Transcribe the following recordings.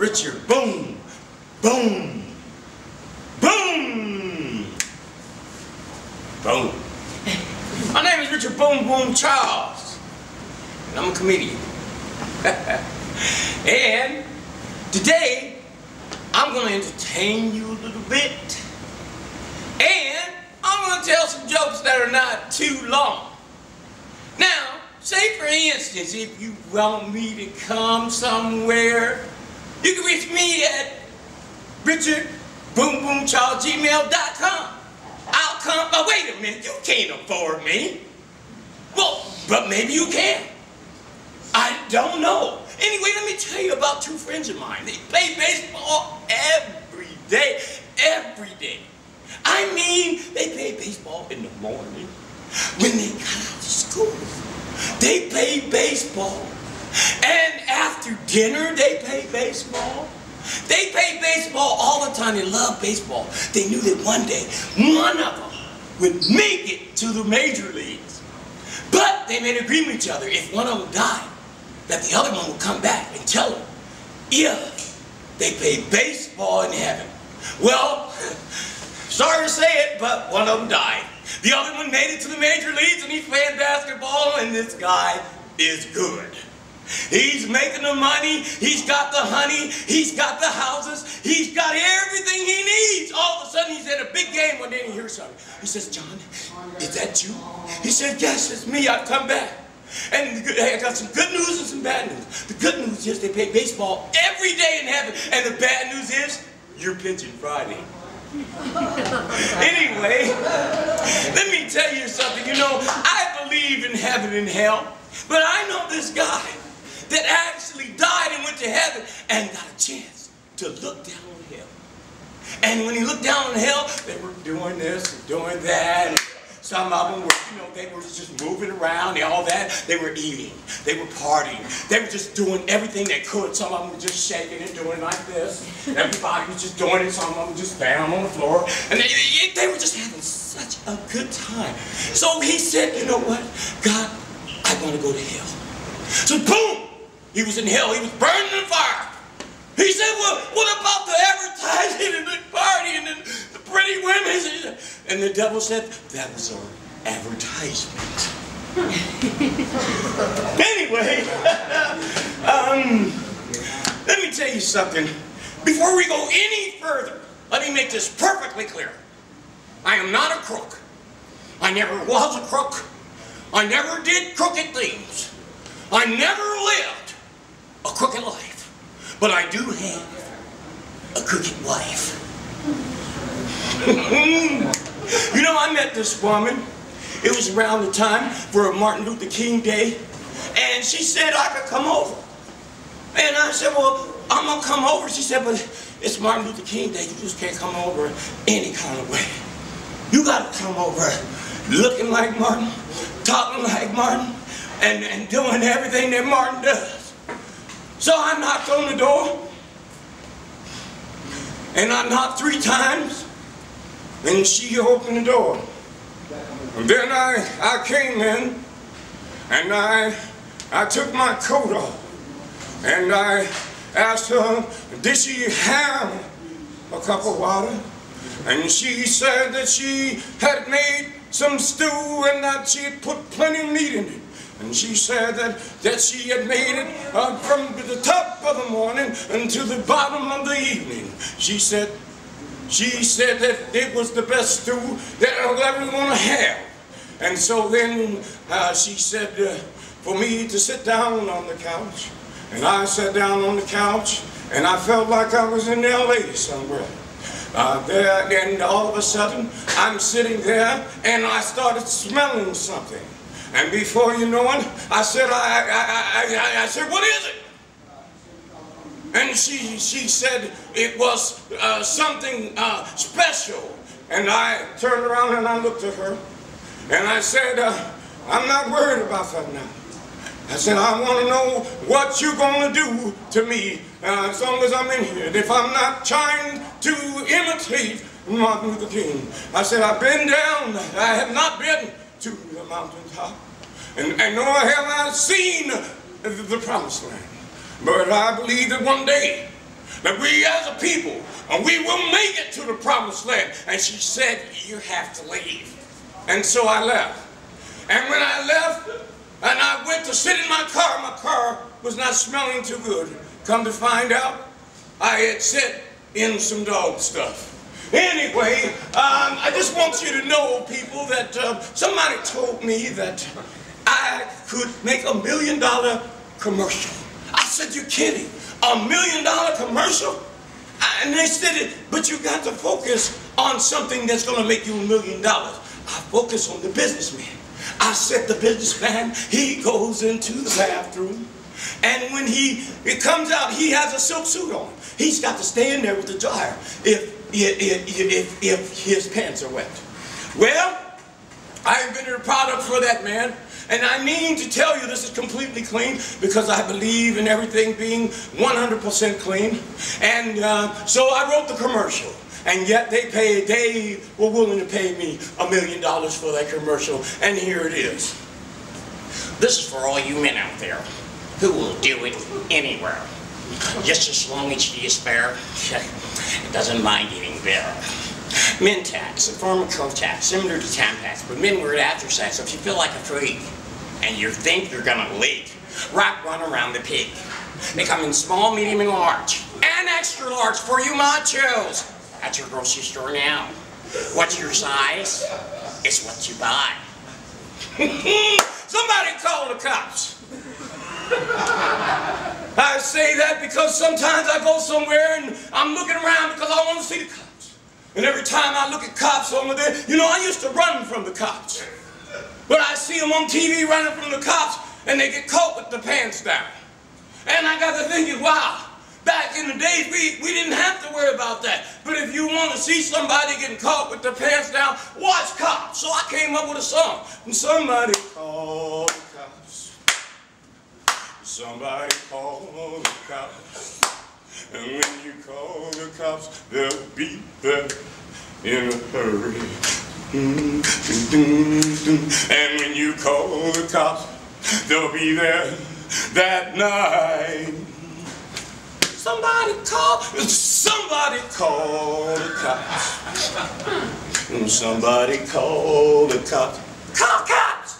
Richard Boom, Boom, Boom, Boom. My name is Richard Boom Boom Charles, and I'm a comedian. And today, I'm going to entertain you a little bit, and I'm going to tell some jokes that are not too long. Now, say for instance, if you want me to come somewhere, you can reach me at richardboomboomcharles@gmail.com. I'll come, but wait a minute, you can't afford me. Well, but maybe you can. I don't know. Anyway, let me tell you about two friends of mine. They play baseball every day, every day. I mean, they play baseball in the morning. When they got out of school, they play baseball. And after dinner, they play baseball. They play baseball all the time. They love baseball. They knew that one day, one of them would make it to the major leagues. But they made an agreement with each other. If one of them died, that the other one would come back and tell them if they played baseball in heaven. Well, sorry to say it, but one of them died. The other one made it to the major leagues, and he's playing basketball, and this guy is good. He's making the money, he's got the honey, he's got the houses, he's got everything he needs. All of a sudden he's at a big game one day and he hears something. He says, "John, is that you?" He said, "Yes, it's me, I've come back. And I got some good news and some bad news. The good news is they play baseball every day in heaven, and the bad news is you're pitching Friday." Anyway, let me tell you something. You know, I believe in heaven and hell, but I know this guy that actually died and went to heaven and got a chance to look down on hell. And when he looked down on hell, they were doing this and doing that. And some of them were, you know, they were just moving around and all that. They were eating. They were partying. They were just doing everything they could. Some of them were just shaking and doing like this. Everybody was just doing it. Some of them were just down on the floor. And they were just having such a good time. So he said, "You know what? God, I want to go to hell." So boom! He was in hell. He was burning in fire. He said, "Well, what about the advertising and the party and the pretty women?" And the devil said, "That was our advertisement." Anyway, let me tell you something. Before we go any further, let me make this perfectly clear. I am not a crook. I never was a crook. I never did crooked things. I never lived a crooked life, but I do have a crooked wife. You know, I met this woman. It was around the time for Martin Luther King Day, and she said I could come over. And I said, "Well, I'm gonna come over." She said, "But it's Martin Luther King Day. You just can't come over any kind of way. You gotta come over looking like Martin, talking like Martin, and doing everything that Martin does." So I knocked on the door, and I knocked 3 times, and she opened the door. And then I came in, and I took my coat off, and I asked her, did she have a cup of water? And she said that she had made some stew and that she had put plenty of meat in it. And she said that she had made it from the top of the morning until the bottom of the evening. She said that it was the best stew that I'll ever want to have. And so then she said for me to sit down on the couch. And I sat down on the couch, and I felt like I was in L.A. somewhere. And all of a sudden, I'm sitting there, and I started smelling something. And before you know it, I said, I said, "What is it?" And she said it was something special. And I turned around and I looked at her, and I said, "I'm not worried about that now." I said, "I want to know what you're going to do to me as long as I'm in here. And if I'm not trying to imitate Martin Luther King." I said, "I've been down. I have not been to the mountaintop. And nor have I seen the promised land. But I believe that one day that we as a people, and we will make it to the promised land. And she said, you have to leave. And so I left. And when I left, and I went to sit in my car was not smelling too good. Come to find out, I had set in some dog stuff. Anyway, I just want you to know, people, that somebody told me that I could make $1 million commercial. I said, you're kidding? $1 million commercial? And they said, but you got to focus on something that's going to make you $1 million. I focus on the businessman. I said, the businessman, he goes into the bathroom, and when it comes out, he has a silk suit on. He's got to stay in there with the dryer if his pants are wet. Well, I invented a product for that man, and I mean to tell you this is completely clean because I believe in everything being 100% clean. And so I wrote the commercial. And yet they were willing to pay me $1 million for that commercial, and here it is. This is for all you men out there who will do it anywhere. Just as long as she is fair, it doesn't mind getting better. Mentat, a form of Kotex, similar to Tampax, but men wear it after sex. So if you feel like a freak and you think you're gonna leak, wrap one around the pig. They come in small, medium, and large, and extra large for you machos. At your grocery store now. What's your size? It's what you buy. Somebody call the cops. I say that because sometimes I go somewhere and I'm looking around because I want to see the cops. And every time I look at cops over there, you know, I used to run from the cops. But I see them on TV running from the cops and they get caught with the pants down. And I got to thinking, wow. Back in the days, we didn't have to worry about that. But if you want to see somebody getting caught with their pants down, watch Cops. So I came up with a song. And somebody call the cops. Somebody call the cops. And when you call the cops, they'll be there in a hurry. And when you call the cops, they'll be there that night. Somebody call the cops. Somebody call the cops. Call cops!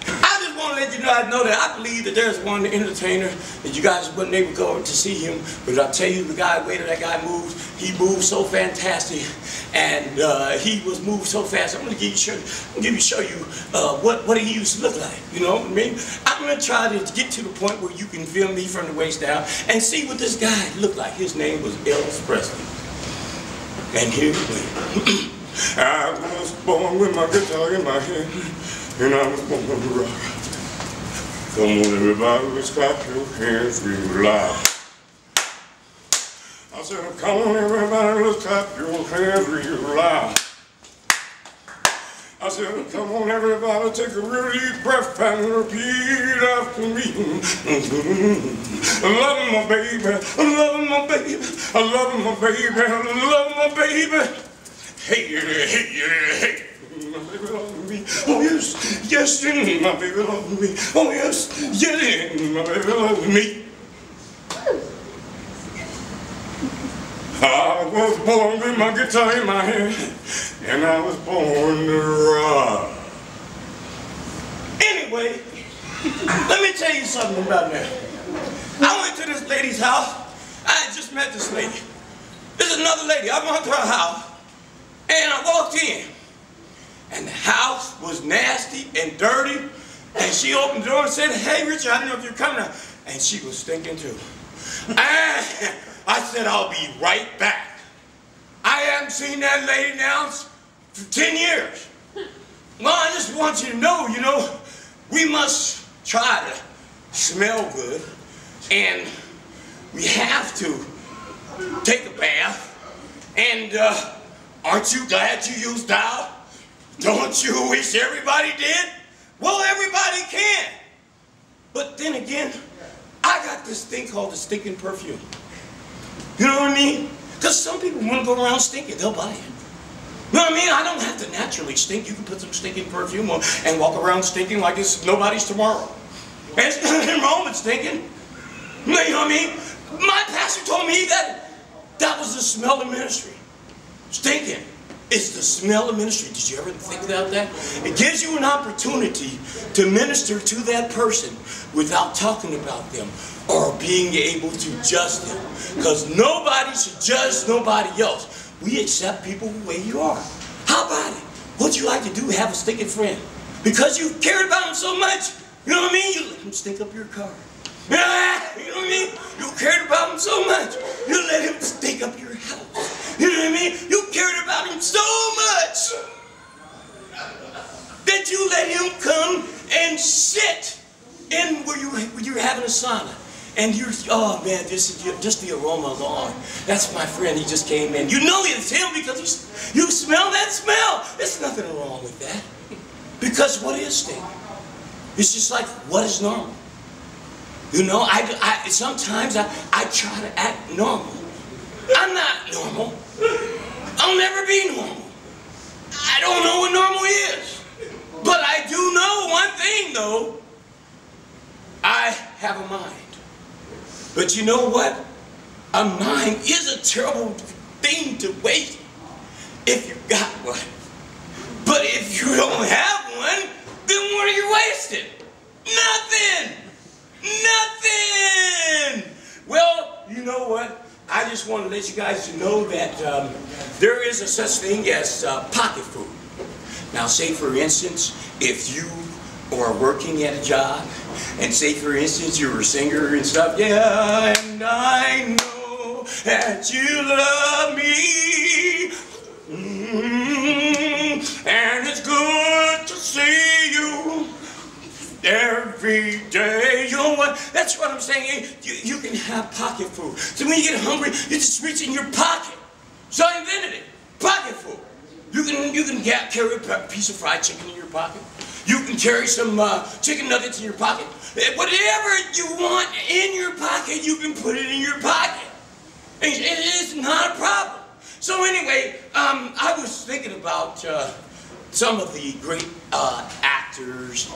I just want to let you know that I believe that there's one entertainer that you guys wasn't able to go to see him, but I'll tell you the way that guy moves, he moves so fantastic, and he was moved so fast. I'm going to show you what he used to look like. You know what I mean? I'm going to try to get to the point where you can feel me from the waist down and see what this guy looked like. His name was Elvis Presley. And here's me. I was born with my guitar in my hand, and I was born to rock. Come on, everybody, let's clap your hands real loud. I said, come on, everybody, let's clap your hands real loud. I said, come on, everybody, take a real deep breath and repeat after me. I'm loving my baby, I'm loving my baby, I'm loving my baby, I'm loving my baby. Hey, hey, hey, my baby loves me. Oh yes, yes, my baby loves me. Oh yes, yes, my baby loves me. I was born with my guitar in my hand, and I was born to rock. Anyway, let me tell you something about that. I went to this lady's house. I had just met this lady. This is another lady. I went to her house, and I walked in, and the house was nasty and dirty, and she opened the door and said, hey, Richard, I don't know if you're coming out. And she was stinking too. And I said, I'll be right back. I haven't seen that lady now for 10 years. Well, I just want you to know, you know, we must try to smell good, and we have to take a bath, and aren't you glad you used Dial? Don't you wish everybody did? Well, everybody can. But then again, I got this thing called the stinking perfume. You know what I mean? Because some people want to go around stinking, they'll buy it. You know what I mean? I don't have to naturally stink. You can put some stinking perfume on and walk around stinking like it's nobody's tomorrow. And it's nothing wrong with stinking. You know what I mean? My pastor told me that was the smell of ministry. Stinking is the smell of ministry. Did you ever think about that? It gives you an opportunity to minister to that person without talking about them or being able to judge them. Because nobody should judge nobody else. We accept people the way you are. How about it? What'd you like to do? Have a stinking friend. Because you cared about him so much, you know what I mean? You let him stink up your car. You know what I mean? You cared about him so much, you let him stink up your house. You know what I mean? You cared about him so much that you let him come and sit in where you're having a sauna. And you're, oh man, just the aroma alone. That's my friend, he just came in. You know it's him because you smell that smell. There's nothing wrong with that. Because what is stink? It's just like, what is normal? You know, sometimes I try to act normal. I'm not normal. I'll never be normal. I don't know what normal is. But I do know one thing though. I have a mind. But you know what? A mind is a terrible thing to waste if you got one. But if you don't have one, then what are you wasting? Nothing! Nothing! Well, you know what? I just want to let you guys know that there is a such thing as pocket food. Now, say for instance, if you are working at a job, and say for instance you're a singer and stuff, yeah, and I know that you love me, and it's good to see you every day. You know what? That's what I'm saying. You can have pocket food. So when you get hungry, you just reach in your pocket. So I invented it. Pocket food. You can carry a piece of fried chicken in your pocket. You can carry some chicken nuggets in your pocket. Whatever you want in your pocket, you can put it in your pocket. And it's not a problem. So anyway, I was thinking about some of the great actors,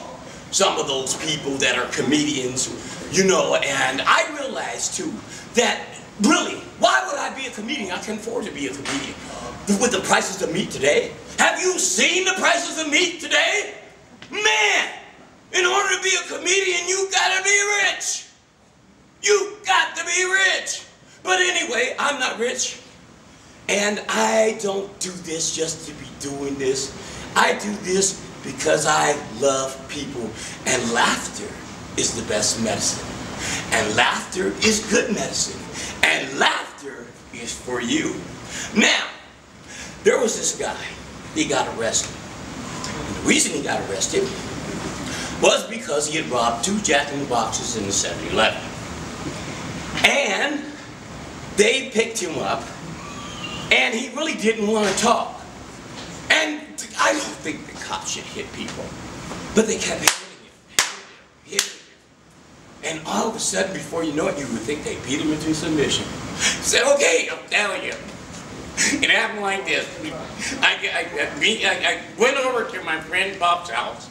some of those people that are comedians, you know, and I realized too that really, why would I be a comedian? I can afford to be a comedian. With the prices of meat today, have you seen the prices of meat today? Man, in order to be a comedian, you gotta be rich. You got to be rich. But anyway, I'm not rich. And I don't do this just to be doing this. I do this because I love people. And laughter is the best medicine. And laughter is good medicine. And laughter is for you. Now, there was this guy. He got arrested. And the reason he got arrested was because he had robbed 2 Jack in the Boxes in the 7-Eleven. And they picked him up, and he really didn't want to talk. And I don't think the cops should hit people, but they kept hitting him. And all of a sudden, before you know it, you would think they beat him into submission. Said, okay, I'm telling you. It happened like this. I went over to my friend Bob's house,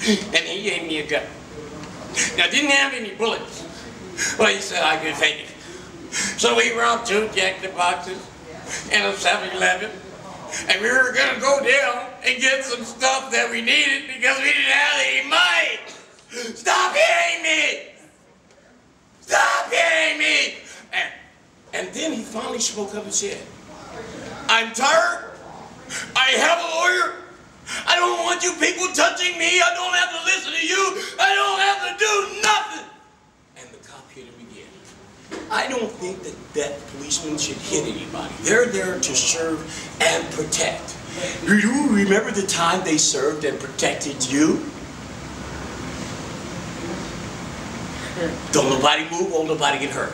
and he gave me a gun. Now, didn't have any bullets. Well, he said I could take it. So we robbed 2 Jack in the Boxes and a 7-Eleven, and we were going to go down and get some stuff that we needed because we didn't have any money. Stop hitting me! Stop hitting me! And then he finally spoke up and said, I'm tired. I have a lawyer. I don't want you people touching me. I don't have to listen to you. I don't have to do nothing. And the cop hit him again. I don't think that policemen should hit anybody. They're there to serve and protect. Do you remember the time they served and protected you? Don't nobody move, won't nobody get hurt.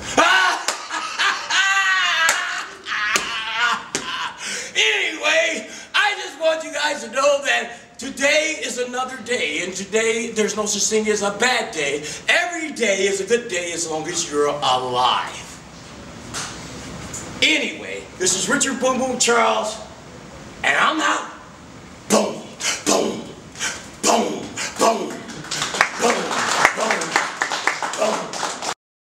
Anyway, I just want you guys to know that today is another day, and today there's no such thing as a bad day. Every day is a good day as long as you're alive. Anyway, this is Richard Boom Boom Charles, and I'm out.